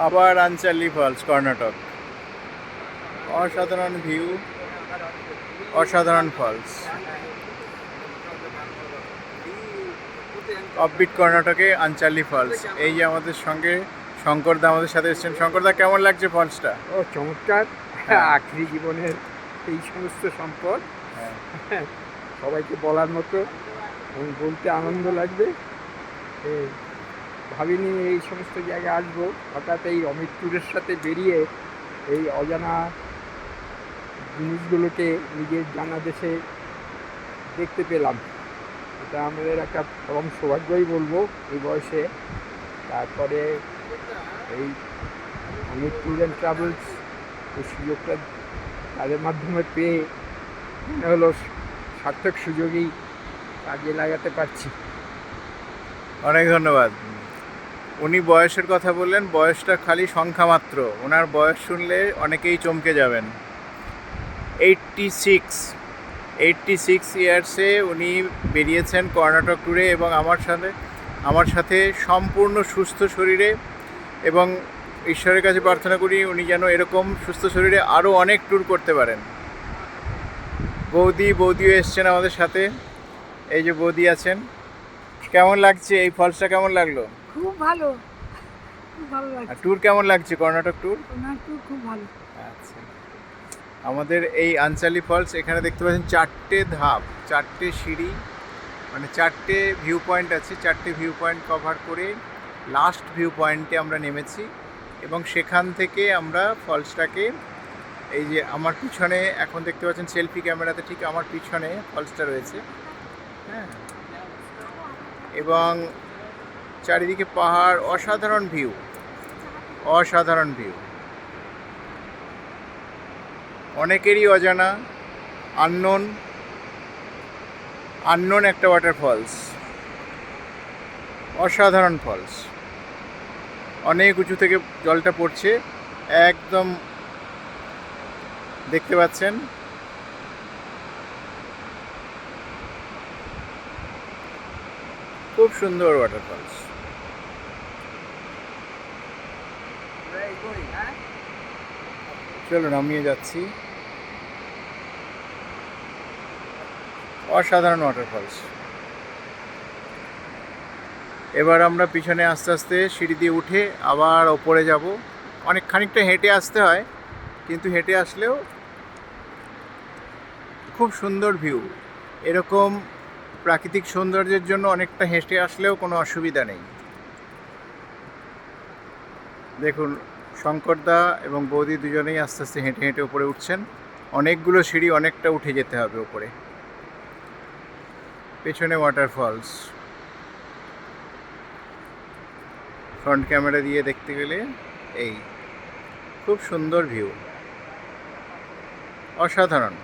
আবার আনচালি ফলস, কর্ণাটক। অসাধারণ ভিউ, অসাধারণ ফলস। অফবিট কর্ণাটকে আনচালি ফলস। এই যে আমাদের সঙ্গে শঙ্করদা আমাদের সাথে এসেছেন। শঙ্করদা, কেমন লাগছে ফলসটা? ও চমৎকার! হ্যাঁ। আখরি জীবনের এই সমস্ত সম্পদ হ্যাঁ। সবাইকে বলার মতো এবং বলতে আনন্দ লাগবে। এ, ভাবিনি এই সমস্ত জায়গায় আসবো। হঠাৎ এই অমিত ট্যুরের সাথে বেরিয়ে এই অজানা জিনিসগুলোকে নিজের জানা দেশে দেখতে পেলাম। এটা আমাদের একটা পরম সৌভাগ্যই বলবো এই বয়সে। তারপরে এই অমিত ট্যুর অ্যান্ড ট্রাভেলস এই সুযোগটা তাদের মাধ্যমে পেয়ে মনে হলো সার্থক সুযোগই কাজে লাগাতে পারছি। অনেক ধন্যবাদ। উনি বয়সের কথা বললেন, বয়সটা খালি সংখ্যা মাত্র। ওনার বয়স শুনলে অনেকেই চমকে যাবেন। 86 ইয়ার্সে উনি বেরিয়েছেন কর্ণাটক ট্যুরে, এবং আমার সাথে সম্পূর্ণ সুস্থ শরীরে, এবং ঈশ্বরের কাছে প্রার্থনা করি উনি যেন এরকম সুস্থ শরীরে আরও অনেক ট্যুর করতে পারেন। বৌদিও এসছেন আমাদের সাথে। এই যে বৌদি আছেন। কেমন লাগছে এই ফলসটা? কেমন লাগলো? খুব ভালো, খুব ভালো লাগছে। ট্যুর কেমন লাগছে? কর্ণাটক ট্যুর ওনার ট্যুর খুব ভালো। আচ্ছা। আমাদের এই আনচালি ফলস, এখানে দেখতে পাচ্ছেন 4টে ধাপ, 4টে সিঁড়ি, মানে 4টে ভিউ পয়েন্ট আছে। 4টে ভিউ পয়েন্ট কভার করে লাস্ট ভিউ পয়েন্টে আমরা নেমেছি, এবং সেখান থেকে আমরা ফলসটাকে, এই যে আমার পিছনে এখন দেখতে পাচ্ছেন সেলফি ক্যামেরাতে, ঠিক আমার পিছনে ফলসটা রয়েছে। হ্যাঁ, এবং চারিদিকে পাহাড়, অসাধারণ ভিউ, অসাধারণ ভিউ। অনেকেরই অজানা, আননোন একটা ওয়াটারফলস, অসাধারণ ফলস। অনেক উঁচু থেকে জলটা পড়ছে, একদম দেখতে পাচ্ছেন। খুব সুন্দর ওয়াটারফলস। চলুন, নামিয়ে যাচ্ছি। অসাধারণ ওয়াটারফলস। এবার আমরা পিছনে আস্তে আস্তে সিঁড়ি দিয়ে উঠে আবার ওপরে যাব। খানিকটা হেঁটে আসতে হয়, কিন্তু হেঁটে আসলেও খুব সুন্দর ভিউ। এরকম প্রাকৃতিক সৌন্দর্যের জন্য অনেকটা হেঁটে আসলেও কোনো অসুবিধা নেই। দেখুন, শঙ্করদা এবং বৌদি দুজনেই আস্তে আস্তে হেঁটে হেঁটে উপরে উঠছেন। অনেকগুলো সিঁড়ি, অনেকটা উঠে যেতে হবে উপরে। পেছনে ওয়াটারফলস, ফ্রন্ট ক্যামেরা দিয়ে দেখতে গেলে এই খুব সুন্দর ভিউ, অসাধারণ।